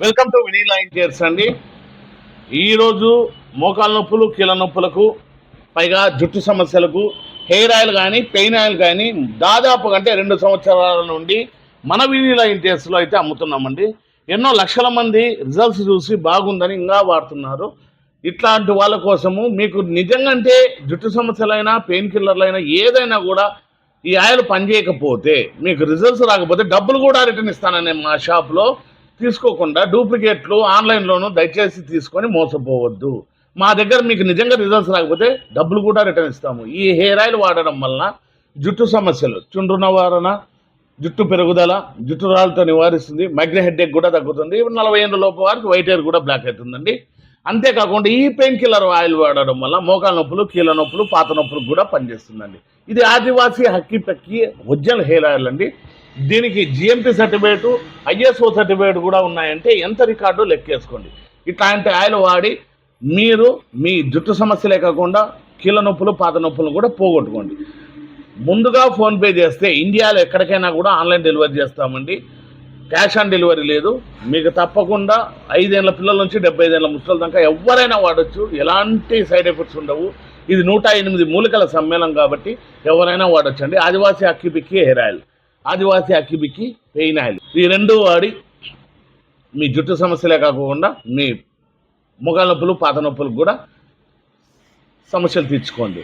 Welcome to Vinila interiors అండి. ఈరోజు మోకాళ్ళ నొప్పులు, కీళ్ళ నొప్పులకు, పైగా జుట్టు సమస్యలకు హెయిర్ ఆయిల్ కానీ పెయిన్ ఆయిల్ కానీ దాదాపు అంటే 2 సంవత్సరాల నుండి మన వినీలా ఇంటీరియర్స్లో అయితే అమ్ముతున్నామండి. ఎన్నో లక్షల మంది రిజల్ట్స్ చూసి బాగుందని ఇంకా వాడుతున్నారు. ఇట్లాంటి వాళ్ళ కోసము మీకు నిజంగా అంటే జుట్టు సమస్యలైనా పెయిన్ కిల్లర్లైనా ఏదైనా కూడా ఈ ఆయిల్ పనిచేయకపోతే మీకు రిజల్ట్స్ రాకపోతే డబ్బులు కూడా రిటర్న్ ఇస్తానని మా షాప్లో తీసుకోకుండా డూప్లికేట్లు ఆన్లైన్లోనూ దయచేసి తీసుకొని మోసపోవద్దు. మా దగ్గర మీకు నిజంగా రిజల్ట్స్ రాకపోతే డబ్బులు కూడా రిటర్న్ ఇస్తాము. ఈ హెయిర్ ఆయిల్ వాడడం వలన జుట్టు సమస్యలు, చుండ్రు నివారణ, జుట్టు పెరుగుదల, జుట్టు రాళ్ళతో నివారిస్తుంది, మైగ్రేన్ హెడ్ఏక్ కూడా తగ్గుతుంది. 40 ఏళ్ళ లోపు వారికి వైట్ హెయిర్ కూడా బ్లాక్ అవుతుందండి. అంతేకాకుండా ఈ పెయిన్ కిల్లర్ ఆయిల్ వాడడం వల్ల మోకాల నొప్పులు, కీళ్ళ నొప్పులు, పాత నొప్పులకు కూడా పనిచేస్తుందండి. ఇది ఆదివాసీ హక్కి పెక్కి ఒరిజినల్ హెయిర్ ఆయిల్ అండి. దీనికి జిఎంపి సర్టిఫికేటు, ఐఎస్ఓ సర్టిఫికేట్ కూడా ఉన్నాయంటే ఎంత రికార్డు లెక్కేసుకోండి. ఇట్లాంటి ఆయిల్ వాడి మీరు మీ జుట్టు సమస్యలే కాకుండా కీళ్ళ నొప్పులు, పాత నొప్పులు కూడా పోగొట్టుకోండి. ముందుగా ఫోన్పే చేస్తే ఇండియాలో ఎక్కడికైనా కూడా ఆన్లైన్ డెలివరీ చేస్తామండి. క్యాష్ ఆన్ డెలివరీ లేదు. మీకు తప్పకుండా 5 ఏళ్ళ పిల్లల నుంచి 75 ఏళ్ళ ముసలి దాకా ఎవరైనా వాడచ్చు. ఎలాంటి సైడ్ ఎఫెక్ట్స్ ఉండవు. ఇది 108 మూలికల సమ్మేళనం కాబట్టి ఎవరైనా వాడచ్చు అండి. ఆదివాసీ అక్కిపిక్కి హెయిర్ ఆయిల్, ఆదివాసీ అక్కిపిక్కి పెయిన్ ఆయిల్, ఈ రెండు వాడి మీ జుట్టు సమస్యలే కాకుండా మీ మొగాల నొప్పులు, పాత నొప్పులకు కూడా సమస్యలు తీర్చుకోండి.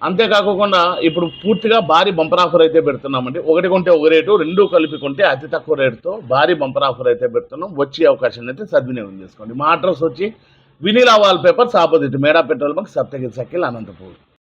అంతేకాకుండా ఇప్పుడు పూర్తిగా భారీ బంపర్ ఆఫర్ అయితే పెడుతున్నామండి. ఒకటి కొంటే ఒక రేటు, 2 కలిపి కొంటే అతి తక్కువ రేటుతో భారీ బంపర్ ఆఫర్ అయితే పెడుతున్నాం. వచ్చే అవకాశాన్ని అయితే సద్వినియోగం చేసుకోండి. మా అడ్రస్ వచ్చి వినీలా వాల్ పేపర్స్ ఆపోజిట్ మేడా petrol bunk, Saptagiri circle, Anantapur.